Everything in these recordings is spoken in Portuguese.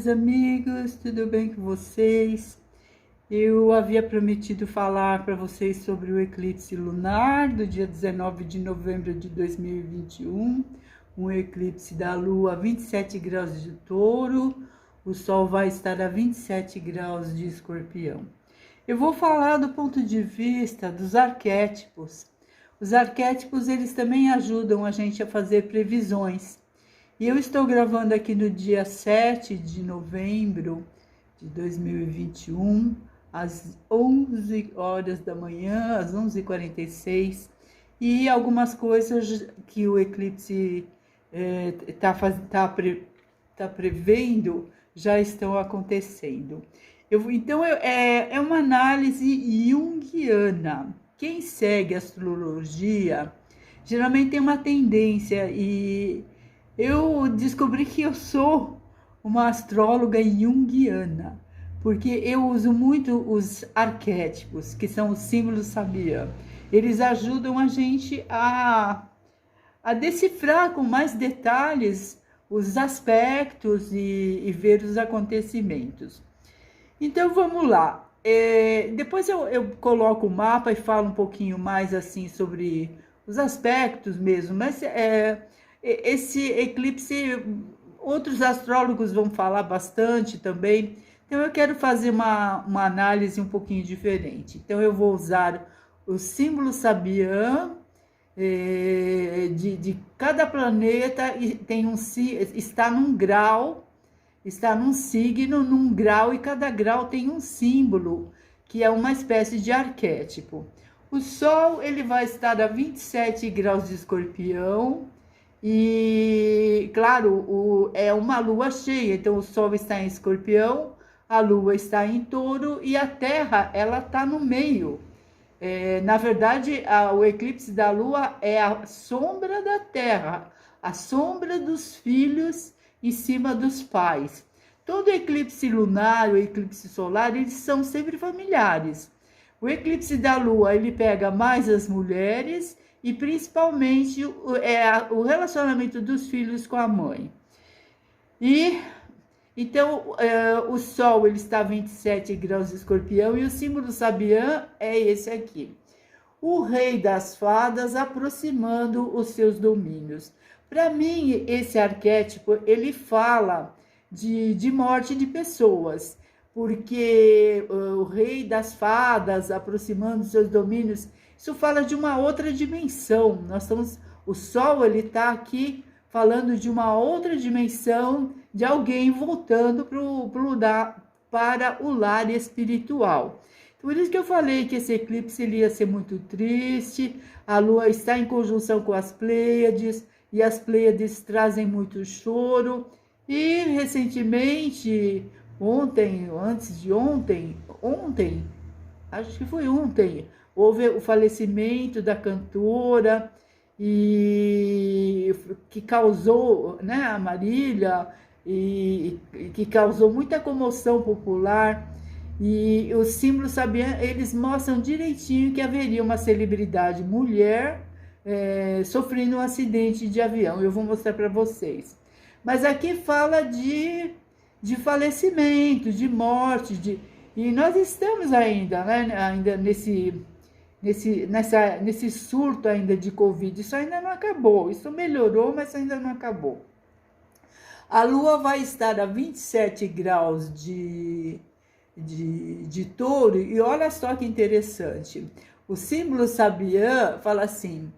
meus amigos, tudo bem com vocês? Eu havia prometido falar para vocês sobre o eclipse lunar do dia 19 de novembro de 2021, um eclipse da Lua a 27 graus de Touro, o Sol vai estar a 27 graus de Escorpião. Eu vou falar do ponto de vista dos arquétipos. Os arquétipos, eles também ajudam a gente a fazer previsões. E eu estou gravando aqui no dia 7 de novembro de 2021, às 11 horas da manhã, às 11h46, e algumas coisas que o eclipse tá prevendo já estão acontecendo. Então, é uma análise junguiana. Quem segue a astrologia geralmente tem uma tendência, e eu descobri que eu sou uma astróloga junguiana, porque eu uso muito os arquétipos, que são os símbolos sabiã. Eles ajudam a gente a decifrar com mais detalhes os aspectos e ver os acontecimentos. Então vamos lá. Depois eu coloco o mapa e falo um pouquinho mais assim sobre os aspectos mesmo, mas esse eclipse, outros astrólogos vão falar bastante também, então eu quero fazer uma análise um pouquinho diferente. Então eu vou usar o símbolo sabiã de cada planeta, está num grau, está num signo, num grau, e cada grau tem um símbolo, que é uma espécie de arquétipo. O Sol, ele vai estar a 27 graus de Escorpião, e, claro, é uma lua cheia, então o Sol está em Escorpião, a Lua está em Touro, e a Terra, ela está no meio. Na verdade, o eclipse da Lua é a sombra da Terra, a sombra dos filhos em cima dos pais. Todo eclipse lunar, o eclipse solar, eles são sempre familiares. O eclipse da Lua, ele pega mais as mulheres, e principalmente o relacionamento dos filhos com a mãe. E então o Sol, ele está a 27 graus de Escorpião, e o símbolo sabiã é esse aqui. O rei das fadas aproximando os seus domínios. Para mim, esse arquétipo, ele fala de morte de pessoas, porque o rei das fadas aproximando os seus domínios, isso fala de uma outra dimensão. O Sol, ele está aqui falando de uma outra dimensão, de alguém voltando para o lar espiritual. Por isso que eu falei que esse eclipse ele ia ser muito triste. A Lua está em conjunção com as Pleiades, e as Pleiades trazem muito choro. E recentemente, acho que foi ontem, houve o falecimento da cantora, e que causou, né, a Marília, e que causou muita comoção popular. E os símbolos sabiã, eles mostram direitinho que haveria uma celebridade mulher sofrendo um acidente de avião. Eu vou mostrar para vocês. Mas aqui fala de falecimento, de morte, e nós estamos ainda, né, ainda nesse surto ainda de Covid. Isso ainda não acabou, isso melhorou, mas ainda não acabou. A Lua vai estar a 27 graus de Touro, e olha só que interessante. O símbolo sabiã fala assim,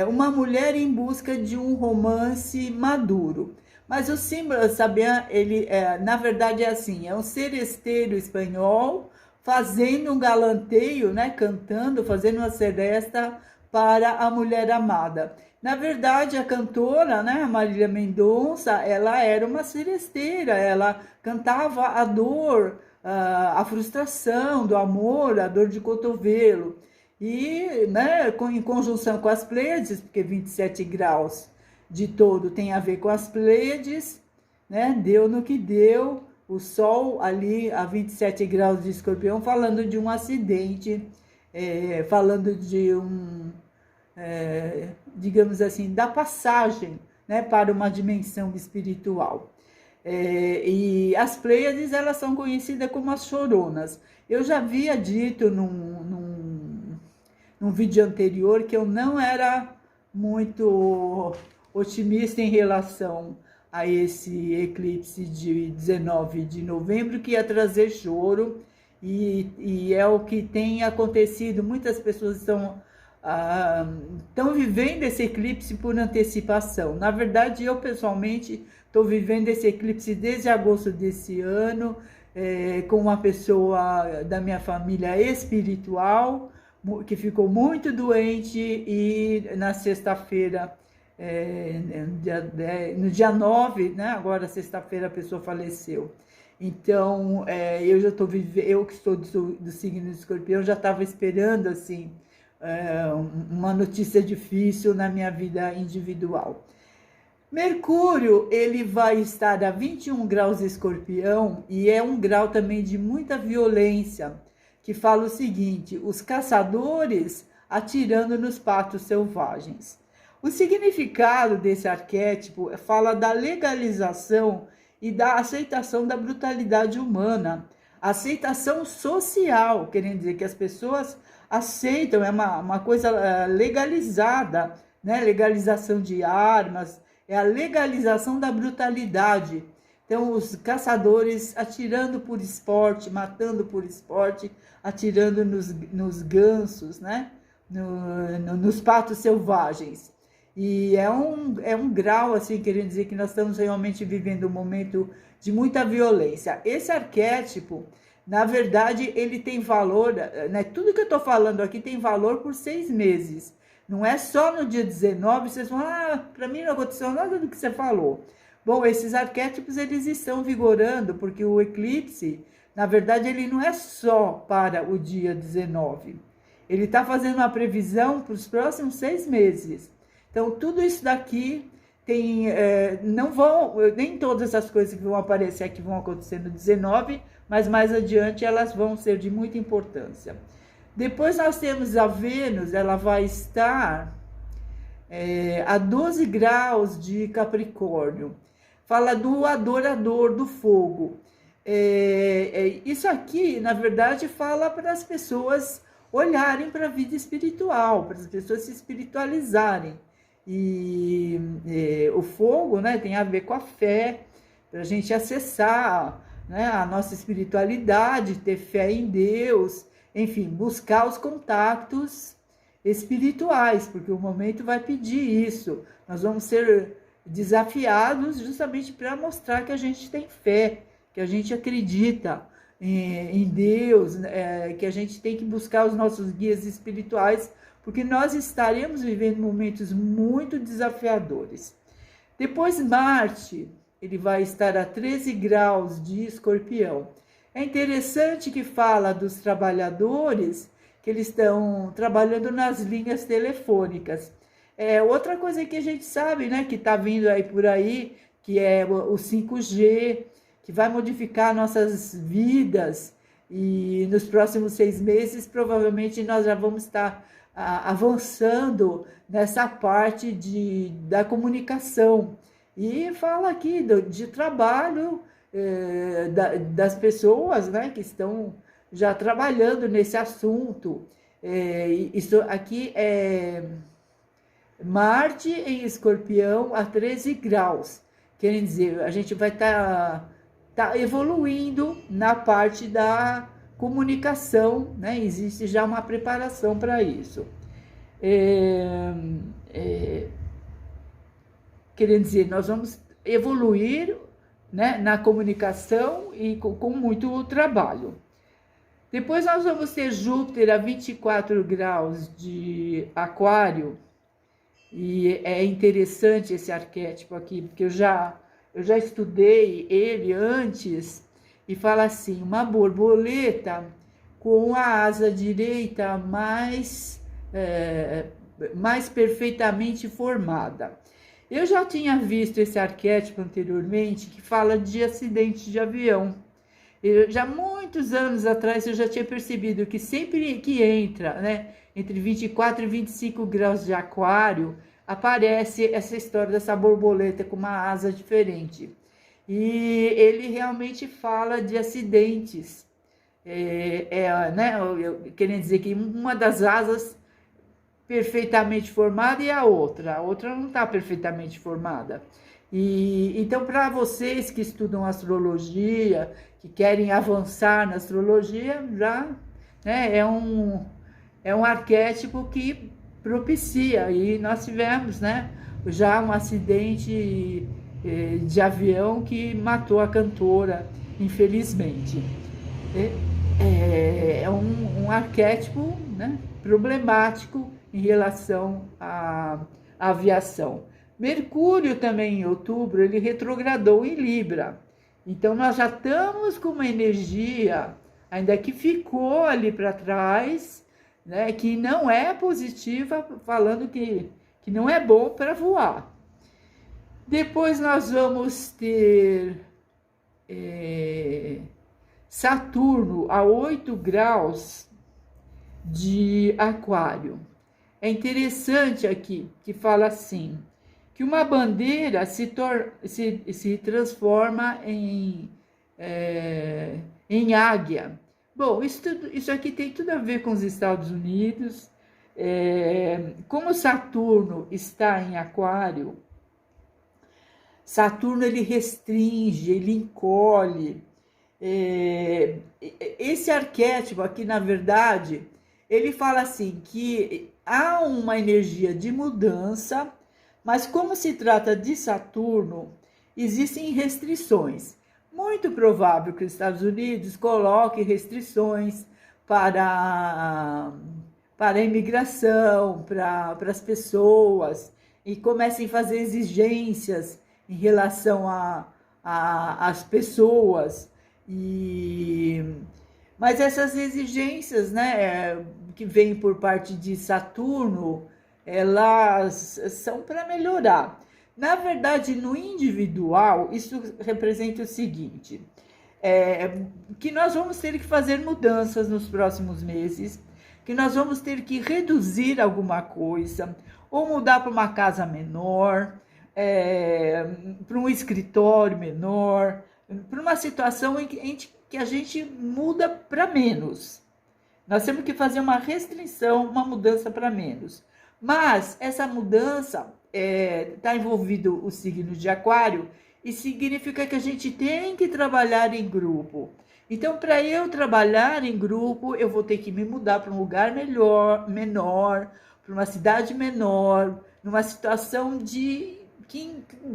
uma mulher em busca de um romance maduro. Mas o símbolo sabiã, ele na verdade é assim, é um seresteiro espanhol fazendo um galanteio, né, cantando, fazendo uma seresta para a mulher amada. Na verdade, a cantora, né, a Marília Mendonça, ela era uma seresteira, ela cantava a dor, a frustração do amor, a dor de cotovelo. E, né, em conjunção com as Pleiades, porque 27 graus de Touro tem a ver com as Pleiades, né, deu no que deu. O Sol ali a 27 graus de Escorpião, falando de um acidente, falando de digamos assim, da passagem, né, para uma dimensão espiritual. E as Pleiades, elas são conhecidas como as choronas. Eu já havia dito num vídeo anterior que eu não era muito otimista em relação a esse eclipse de 19 de novembro, que ia trazer choro, e é o que tem acontecido. Muitas pessoas estão vivendo esse eclipse por antecipação. Na verdade, eu pessoalmente estou vivendo esse eclipse desde agosto desse ano, com uma pessoa da minha família espiritual, que ficou muito doente, e na sexta-feira, no dia 9, né, agora sexta-feira, a pessoa faleceu. Então, eu que estou do signo de Escorpião, já estava esperando, assim, uma notícia difícil na minha vida individual. Mercúrio, ele vai estar a 21 graus de Escorpião, e é um grau também de muita violência, que fala o seguinte: os caçadores atirando nos patos selvagens. O significado desse arquétipo fala da legalização e da aceitação da brutalidade humana, aceitação social, querendo dizer que as pessoas aceitam, é uma coisa legalizada, né? Legalização de armas, é a legalização da brutalidade. Então, os caçadores atirando por esporte, matando por esporte, atirando nos gansos, né? Nos patos selvagens. E é um grau, assim, querendo dizer que nós estamos realmente vivendo um momento de muita violência. Esse arquétipo, na verdade, ele tem valor, né? Tudo que eu estou falando aqui tem valor por 6 meses. Não é só no dia 19, vocês vão, para mim não aconteceu nada do que você falou. Bom, esses arquétipos, eles estão vigorando, porque o eclipse, na verdade, ele não é só para o dia 19. Ele está fazendo uma previsão para os próximos 6 meses. Então, tudo isso daqui tem, nem todas as coisas que vão aparecer aqui vão acontecer no 19, mas mais adiante elas vão ser de muita importância. Depois nós temos a Vênus, ela vai estar a 12 graus de Capricórnio. Fala do adorador do fogo. Isso aqui, na verdade, fala para as pessoas olharem para a vida espiritual, para as pessoas se espiritualizarem. E o fogo, né, tem a ver com a fé, para a gente acessar, né, a nossa espiritualidade, ter fé em Deus, enfim, buscar os contatos espirituais, porque o momento vai pedir isso. Nós vamos ser desafiados justamente para mostrar que a gente tem fé, que a gente acredita em Deus, que a gente tem que buscar os nossos guias espirituais, porque nós estaremos vivendo momentos muito desafiadores. Depois, Marte, ele vai estar a 13 graus de Escorpião. É interessante que fala dos trabalhadores que eles estão trabalhando nas linhas telefônicas. Outra coisa que a gente sabe, né, que está vindo aí por aí, que é o 5G, que vai modificar nossas vidas, e nos próximos 6 meses, provavelmente, nós já vamos estar avançando nessa parte da comunicação. E fala aqui de trabalho das pessoas, né, que estão já trabalhando nesse assunto. Isso aqui é Marte em Escorpião a 13 graus. Quer dizer, a gente vai estar evoluindo na parte da comunicação, né? Existe já uma preparação para isso. Querendo dizer, nós vamos evoluir, né, na comunicação e com muito trabalho. Depois nós vamos ter Júpiter a 24 graus de Aquário, e é interessante esse arquétipo aqui, porque eu já estudei ele antes, e fala assim: uma borboleta com a asa direita mais perfeitamente formada. Eu já tinha visto esse arquétipo anteriormente, que fala de acidente de avião. Já muitos anos atrás eu já tinha percebido que sempre que entra, né, entre 24 e 25 graus de Aquário, aparece essa história dessa borboleta com uma asa diferente. e ele realmente fala de acidentes, né, querendo dizer que uma das asas perfeitamente formada e a outra não está perfeitamente formada. E então, para vocês que estudam astrologia, que querem avançar na astrologia, já, né, é um arquétipo que propicia. E nós tivemos, né, já um acidente de avião que matou a cantora, infelizmente. É um arquétipo, né, problemático em relação à aviação. Mercúrio também em outubro, ele retrogradou em Libra. Então nós já estamos com uma energia, ainda que ficou ali para trás, né, que não é positiva, falando que não é bom para voar. Depois nós vamos ter Saturno a 8 graus de Aquário. É interessante aqui que fala assim, que uma bandeira se transforma em águia. Bom, isso aqui tem tudo a ver com os Estados Unidos. Como Saturno está em Aquário, Saturno ele restringe, ele encolhe. Esse arquétipo aqui, na verdade, ele fala assim, que há uma energia de mudança, mas como se trata de Saturno, existem restrições. Muito provável que os Estados Unidos coloquem restrições para a imigração, para as pessoas, e comecem a fazer exigências em relação às pessoas. Mas essas exigências, né, que vêm por parte de Saturno, elas são para melhorar. Na verdade, no individual, isso representa o seguinte, que nós vamos ter que fazer mudanças nos próximos meses, que nós vamos ter que reduzir alguma coisa, ou mudar para uma casa menor, para um escritório menor, para uma situação em que a gente muda para menos. Nós temos que fazer uma restrição, uma mudança para menos. Mas essa mudança está envolvido o signo de Aquário e significa que a gente tem que trabalhar em grupo. Então, para eu trabalhar em grupo, eu vou ter que me mudar para um lugar menor, para uma cidade menor, numa situação de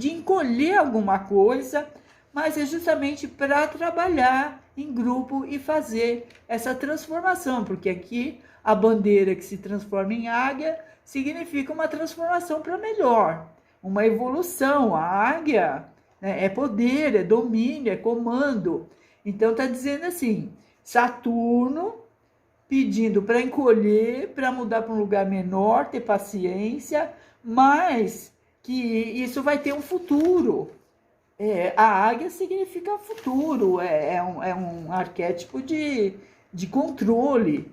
encolher alguma coisa, mas é justamente para trabalhar em grupo e fazer essa transformação, porque aqui a bandeira que se transforma em águia significa uma transformação para melhor, uma evolução. A águia, né, é poder, é domínio, é comando. Então está dizendo assim, Saturno pedindo para encolher, para mudar para um lugar menor, ter paciência, mas que isso vai ter um futuro. A águia significa futuro, é um arquétipo de controle,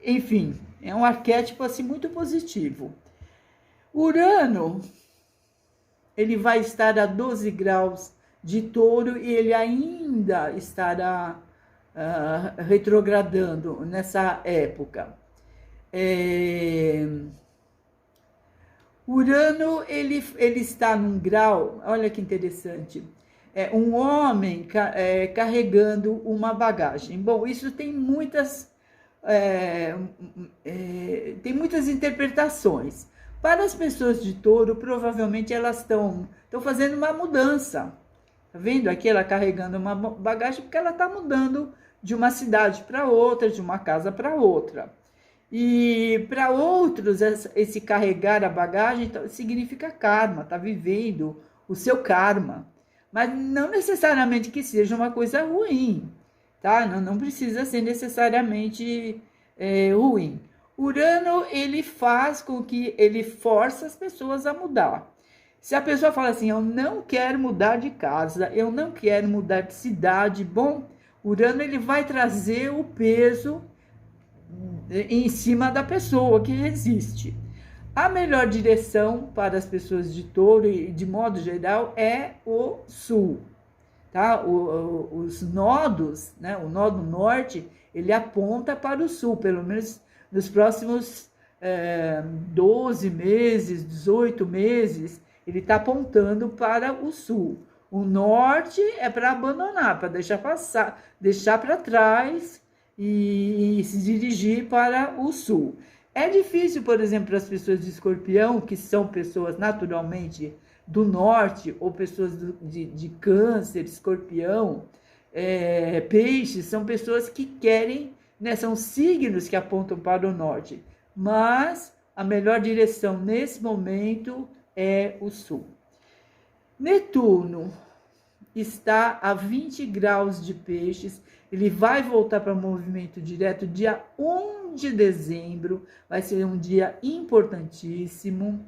enfim, é um arquétipo assim muito positivo. Urano, ele vai estar a 12 graus de Touro e ele ainda estará retrogradando nessa época. Urano, ele está num grau, olha que interessante, um homem carregando uma bagagem. Bom, isso tem muitas interpretações. Para as pessoas de Touro, provavelmente elas estão fazendo uma mudança. Tá vendo? Aqui ela carregando uma bagagem porque ela está mudando de uma cidade para outra, de uma casa para outra. E para outros, esse carregar a bagagem significa karma, está vivendo o seu karma. Mas não necessariamente que seja uma coisa ruim, tá? Não precisa ser necessariamente ruim. Urano, ele faz com que ele força as pessoas a mudar. Se a pessoa fala assim, eu não quero mudar de casa, eu não quero mudar de cidade, bom, Urano ele vai trazer o peso em cima da pessoa que resiste. A melhor direção para as pessoas de Touro, e de modo geral, é o sul. tá? Os nodos, né? O nó do norte, ele aponta para o sul, pelo menos nos próximos 12 meses, 18 meses, ele está apontando para o sul. O norte é para abandonar, para deixar passar, deixar para trás e se dirigir para o sul. É difícil, por exemplo, para as pessoas de Escorpião, que são pessoas naturalmente do norte, ou pessoas de Câncer, Escorpião, Peixes, são pessoas que querem, né, são signos que apontam para o norte, mas a melhor direção nesse momento é o sul. Netuno está a 20 graus de Peixes, ele vai voltar para o movimento direto dia 1 de dezembro, vai ser um dia importantíssimo.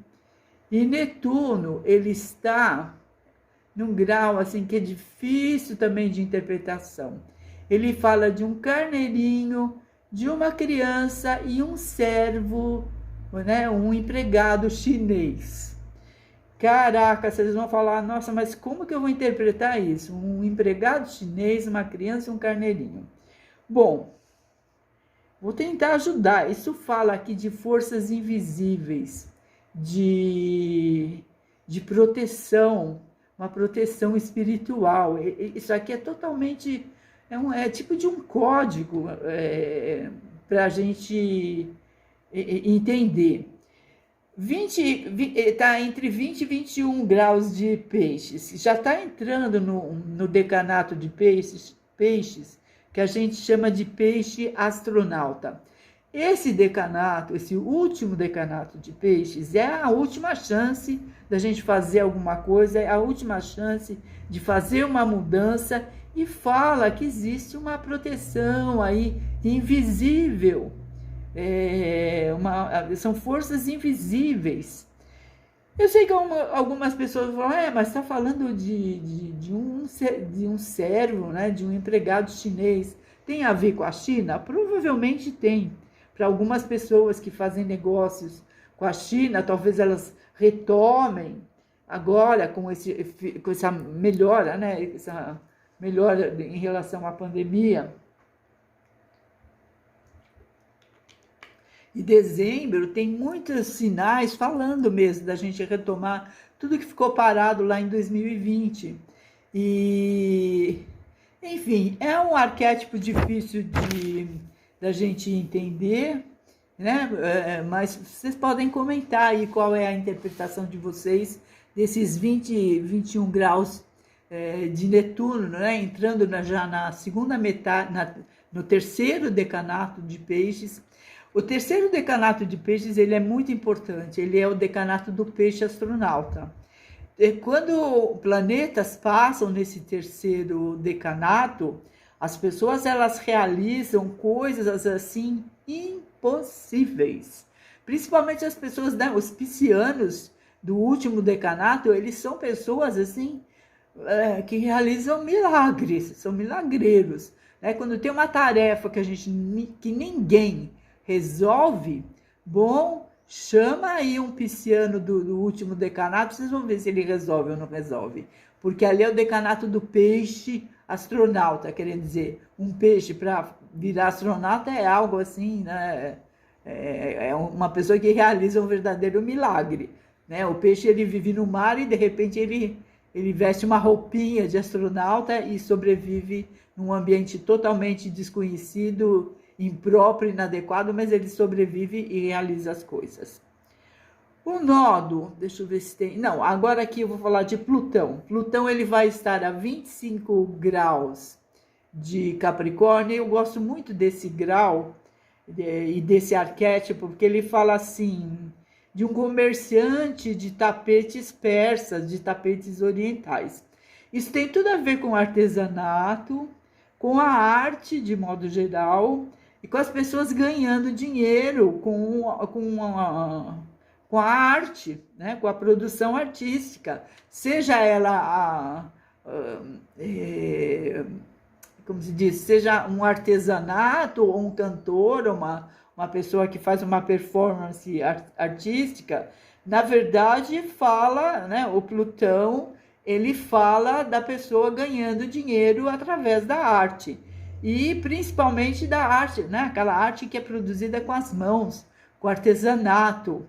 E Netuno, ele está num grau assim que é difícil também de interpretação. Ele fala de um carneirinho, de uma criança e um servo, né, um empregado chinês. Caraca, vocês vão falar, nossa, mas como que eu vou interpretar isso? Um empregado chinês, uma criança e um carneirinho. Bom, vou tentar ajudar. Isso fala aqui de forças invisíveis, de proteção, uma proteção espiritual. Isso aqui é totalmente, é tipo de um código para a gente entender. Está entre 20 e 21 graus de Peixes, já está entrando no decanato de peixes, que a gente chama de peixe astronauta. Esse decanato, esse último decanato de Peixes, é a última chance da gente fazer alguma coisa, é a última chance de fazer uma mudança, e fala que existe uma proteção aí invisível. São forças invisíveis. Eu sei que algumas pessoas falam, mas está falando de um servo, né, de um empregado chinês. Tem a ver com a China? Provavelmente tem. Para algumas pessoas que fazem negócios com a China, talvez elas retomem agora com essa melhora, né, essa melhora em relação à pandemia. E dezembro tem muitos sinais falando mesmo da gente retomar tudo que ficou parado lá em 2020. E, enfim, é um arquétipo difícil da gente entender, né? Mas vocês podem comentar aí qual é a interpretação de vocês desses 21 graus de Netuno, né? Entrando já na segunda metade, no terceiro decanato de Peixes. O terceiro decanato de Peixes, ele é muito importante, ele é o decanato do peixe astronauta. Quando planetas passam nesse terceiro decanato, as pessoas elas realizam coisas assim impossíveis. Principalmente as pessoas, né, os piscianos do último decanato, eles são pessoas assim que realizam milagres, são milagreiros. Né? Quando tem uma tarefa que ninguém resolve, bom, chama aí um pisciano do último decanato, vocês vão ver se ele resolve ou não resolve. Porque ali é o decanato do peixe astronauta, querendo dizer, um peixe para virar astronauta é algo assim, né? É uma pessoa que realiza um verdadeiro milagre. Né? O peixe ele vive no mar e de repente ele veste uma roupinha de astronauta e sobrevive num ambiente totalmente desconhecido, impróprio, inadequado, mas ele sobrevive e realiza as coisas. O nodo, deixa eu ver se tem... Não, agora aqui eu vou falar de Plutão. Plutão ele vai estar a 25 graus de Capricórnio. Eu gosto muito desse grau e desse arquétipo, porque ele fala assim, de um comerciante de tapetes persas, de tapetes orientais. Isso tem tudo a ver com artesanato, com a arte de modo geral, e com as pessoas ganhando dinheiro com a arte, né? Com a produção artística, seja ela como se diz, seja um artesanato, ou um cantor, ou uma pessoa que faz uma performance artística. Na verdade, fala, né, o Plutão, ele fala da pessoa ganhando dinheiro através da arte. E principalmente da arte, né? Aquela arte que é produzida com as mãos, com artesanato.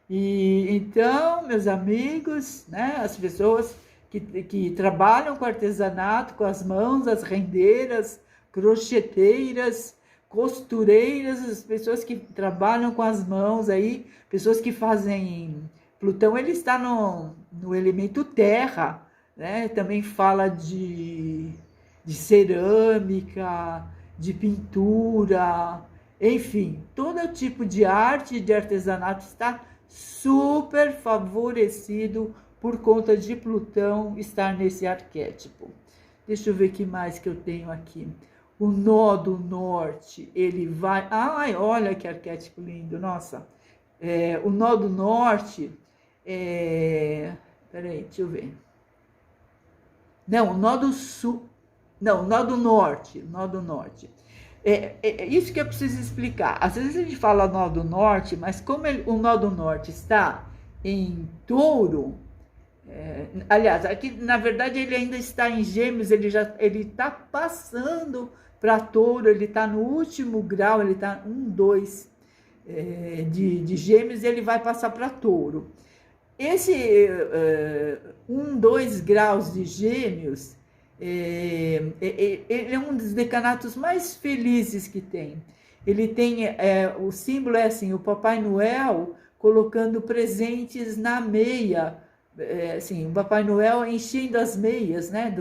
E então, meus amigos, né? As pessoas que trabalham com artesanato, com as mãos, as rendeiras, crocheteiras, costureiras, as pessoas que trabalham com as mãos aí, pessoas que fazem... Plutão, ele está no elemento terra, né? Também fala de cerâmica, de pintura, enfim, todo tipo de arte, de artesanato está super favorecido por conta de Plutão estar nesse arquétipo. Deixa eu ver o que mais que eu tenho aqui. O nó do norte, ele vai... Ai, olha que arquétipo lindo, nossa. O nó do norte... Peraí, deixa eu ver. Não, o nó do sul... Não, o nó do norte. Nó do norte. Isso que eu preciso explicar. Às vezes a gente fala nó do norte, mas como o nó do norte está em touro... aliás, aqui na verdade ele ainda está em gêmeos, ele está passando para touro, ele está no último grau, ele está 1, 2 de gêmeos, ele vai passar para touro. Esse 1, 2 graus de gêmeos, ele é um dos decanatos mais felizes que tem. Ele tem, o símbolo é assim, o Papai Noel colocando presentes na meia, assim, o Papai Noel enchendo as meias, né,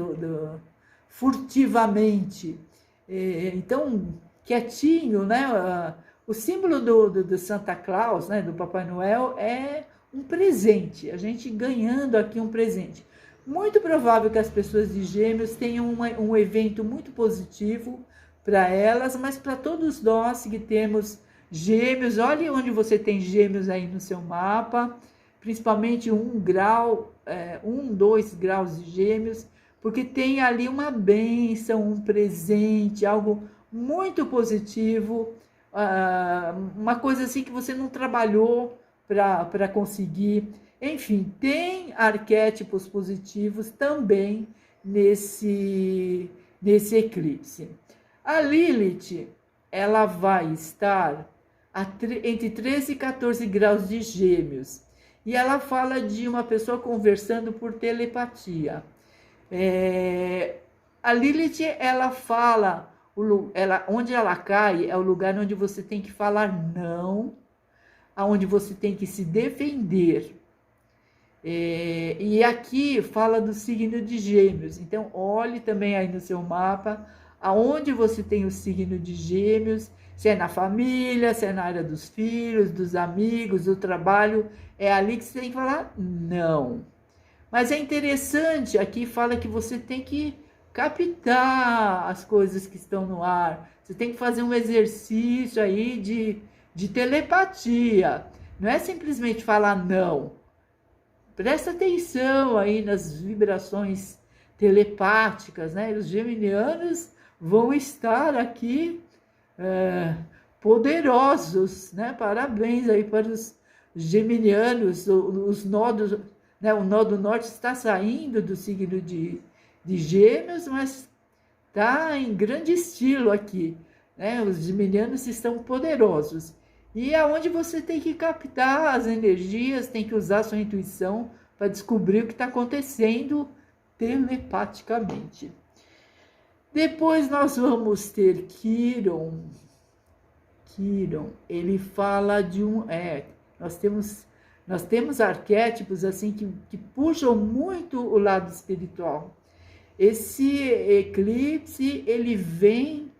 furtivamente. Então, quietinho, né, o símbolo do Santa Claus, né, do Papai Noel, é um presente, a gente ganhando aqui um presente. Muito provável que as pessoas de Gêmeos tenham um evento muito positivo para elas, mas para todos nós que temos Gêmeos, olhe onde você tem Gêmeos aí no seu mapa, principalmente 1 grau, 1, 2 graus de Gêmeos, porque tem ali uma bênção, um presente, algo muito positivo, uma coisa assim que você não trabalhou para conseguir. Enfim, tem arquétipos positivos também nesse eclipse. A Lilith, ela vai estar entre 13 e 14 graus de Gêmeos. E ela fala de uma pessoa conversando por telepatia. A Lilith, ela fala, onde ela cai é o lugar onde você tem que falar não, onde você tem que se defender. E aqui fala do signo de Gêmeos. Então, olhe também aí no seu mapa, aonde você tem o signo de Gêmeos, se é na família, se é na área dos filhos, dos amigos, do trabalho, é ali que você tem que falar não. Mas é interessante, aqui fala que você tem que captar as coisas que estão no ar, você tem que fazer um exercício aí de telepatia, não é simplesmente falar não. Presta atenção aí nas vibrações telepáticas, né? Os geminianos vão estar aqui poderosos, né? Parabéns aí para os geminianos, os nodos, né? O nó do norte está saindo do signo de Gêmeos, mas está em grande estilo aqui, né? Os geminianos estão poderosos. E aonde você tem que captar as energias, tem que usar a sua intuição para descobrir o que está acontecendo telepaticamente. Depois nós vamos ter Quiron. Quiron, ele fala de nós temos arquétipos assim que puxam muito o lado espiritual. Esse eclipse, ele vem,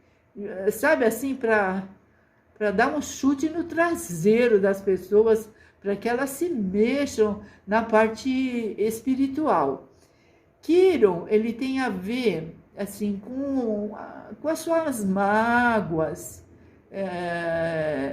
sabe assim, para dar um chute no traseiro das pessoas, para que elas se mexam na parte espiritual. Quiron, ele tem a ver assim, com as suas mágoas,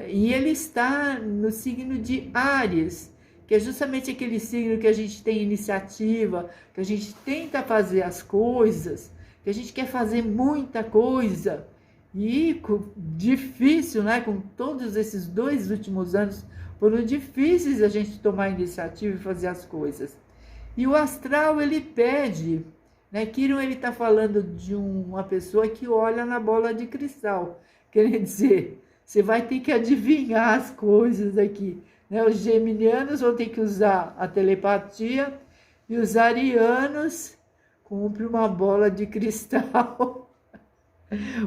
e ele está no signo de Áries, que é justamente aquele signo que a gente tem iniciativa, que a gente tenta fazer as coisas, que a gente quer fazer muita coisa, e difícil, né? Com todos esses 2 últimos anos, foram difíceis a gente tomar iniciativa e fazer as coisas. E o astral, ele pede, né? Quirón, ele está falando de uma pessoa que olha na bola de cristal. Quer dizer, você vai ter que adivinhar as coisas aqui, né? Os geminianos vão ter que usar a telepatia e os arianos compram uma bola de cristal.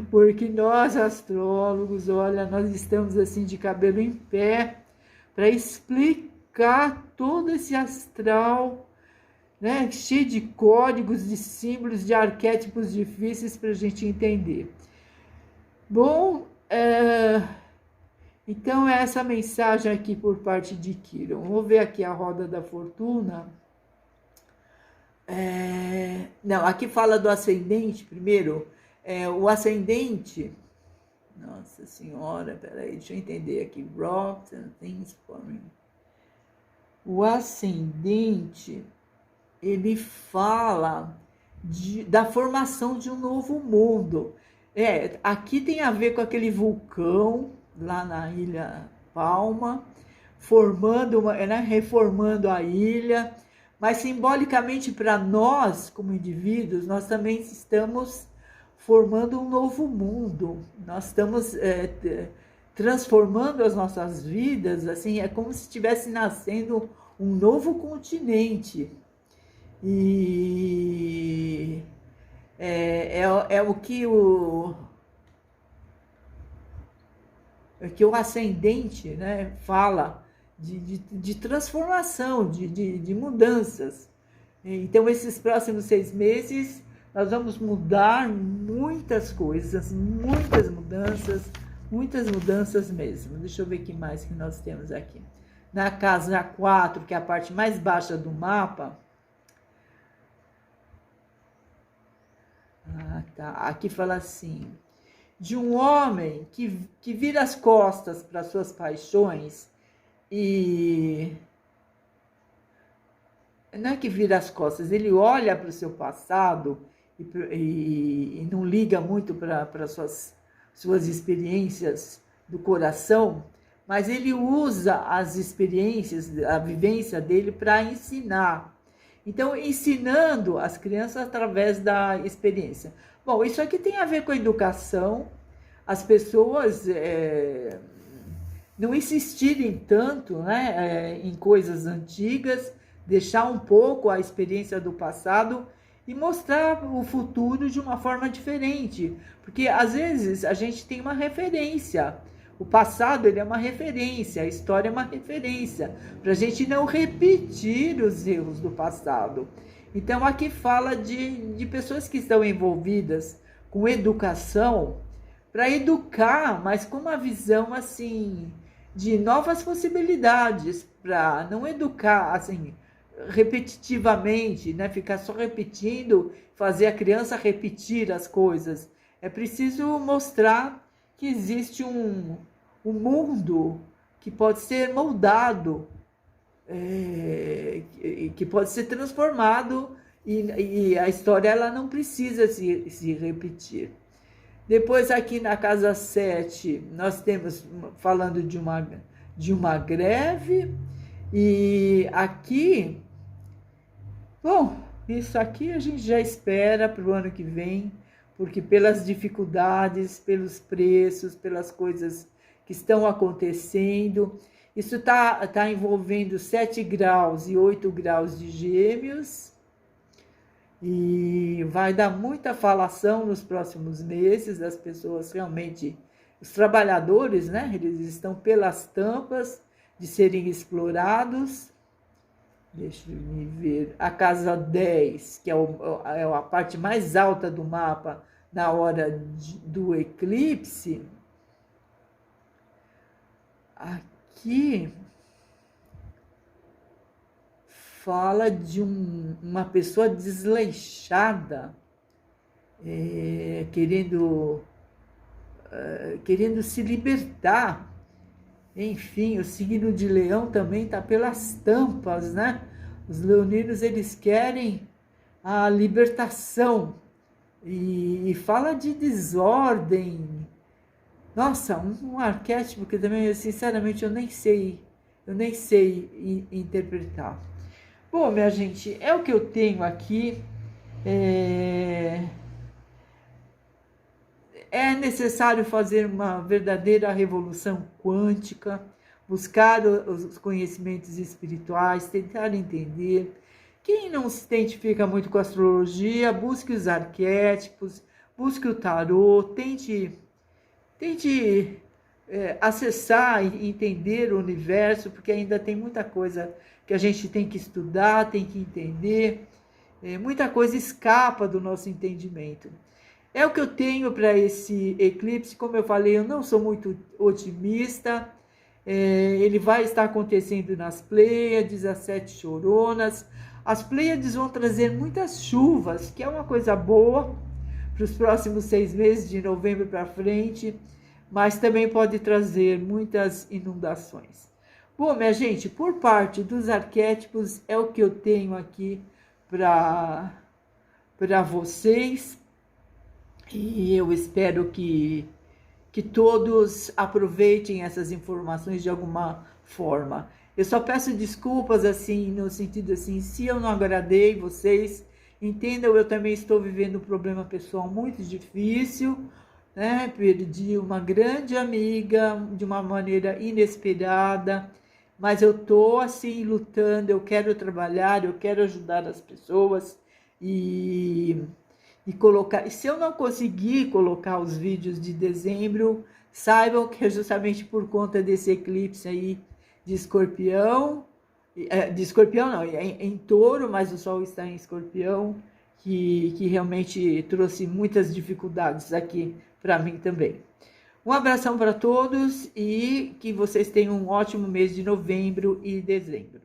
Porque nós, astrólogos, olha, nós estamos assim de cabelo em pé para explicar todo esse astral, né, cheio de códigos, de símbolos, de arquétipos difíceis para a gente entender. Bom, então essa mensagem aqui por parte de Quirón. Vou ver aqui a roda da fortuna. Não, aqui fala do ascendente primeiro. O ascendente, nossa senhora, peraí, deixa eu entender aqui. Rocks and things forming. O ascendente, ele fala da formação de um novo mundo. Aqui tem a ver com aquele vulcão lá na Ilha Palma, reformando a ilha, mas simbolicamente para nós, como indivíduos, nós também estamos formando um novo mundo. Nós estamos transformando as nossas vidas, assim, é como se estivesse nascendo um novo continente. E o que o ascendente, né, fala de transformação, de mudanças. Então, esses próximos 6 meses, nós vamos mudar muitas coisas, muitas mudanças mesmo. Deixa eu ver o que mais que nós temos aqui. Na casa 4, que é a parte mais baixa do mapa. Tá. Aqui fala assim, de um homem que vira as costas para suas paixões e... Não é que vira as costas, ele olha para o seu passado e não liga muito para suas experiências do coração, mas ele usa as experiências, a vivência dele para ensinar. Então, ensinando as crianças através da experiência. Bom, isso aqui tem a ver com a educação, as pessoas não insistirem tanto, né, em coisas antigas, deixar um pouco a experiência do passado e mostrar o futuro de uma forma diferente. Porque, às vezes, a gente tem uma referência. O passado, ele é uma referência, a história é uma referência, para a gente não repetir os erros do passado. Então, aqui fala de pessoas que estão envolvidas com educação, para educar, mas com uma visão, assim, de novas possibilidades, para não educar, assim, repetitivamente, né? Ficar só repetindo, fazer a criança repetir as coisas. É preciso mostrar que existe um mundo que pode ser moldado, que pode ser transformado, e a história ela não precisa se repetir. Depois, aqui na casa 7, nós temos falando de uma greve, e aqui, bom, isso aqui a gente já espera para o ano que vem, porque pelas dificuldades, pelos preços, pelas coisas que estão acontecendo, isso tá envolvendo 7 graus e 8 graus de Gêmeos, e vai dar muita falação nos próximos meses, as pessoas realmente, os trabalhadores, né, eles estão pelas tampas de serem explorados. Deixa eu ver, a casa 10, que é a parte mais alta do mapa na hora do eclipse, aqui fala de uma pessoa desleixada, querendo se libertar. Enfim, o signo de Leão também está pelas tampas, né? Os leoninos, eles querem a libertação e fala de desordem. Nossa, um arquétipo que também, sinceramente, eu nem sei interpretar. Bom, minha gente, é o que eu tenho aqui. É, é necessário fazer uma verdadeira revolução quântica, buscar os conhecimentos espirituais, tentar entender. Quem não se identifica muito com a astrologia, busque os arquétipos, busque o tarô, tente acessar e entender o universo, porque ainda tem muita coisa que a gente tem que estudar, tem que entender. Muita coisa escapa do nosso entendimento. É o que eu tenho para esse eclipse. Como eu falei, eu não sou muito otimista. Ele vai estar acontecendo nas Pleiades, as 7 Choronas. As Pleiades vão trazer muitas chuvas, que é uma coisa boa para os próximos 6 meses, de novembro para frente, mas também pode trazer muitas inundações. Bom, minha gente, por parte dos arquétipos, é o que eu tenho aqui para vocês. E eu espero que todos aproveitem essas informações de alguma forma. Eu só peço desculpas, assim, no sentido assim, se eu não agradei vocês, entendam, eu também estou vivendo um problema pessoal muito difícil, né? Perdi uma grande amiga de uma maneira inesperada, mas eu estou, assim, lutando, eu quero trabalhar, eu quero ajudar as pessoas e colocar. E se eu não conseguir colocar os vídeos de dezembro, saibam que é justamente por conta desse eclipse aí de Escorpião, de Escorpião não, em Touro, mas o Sol está em Escorpião, que realmente trouxe muitas dificuldades aqui para mim também. Um abração para todos e que vocês tenham um ótimo mês de novembro e dezembro.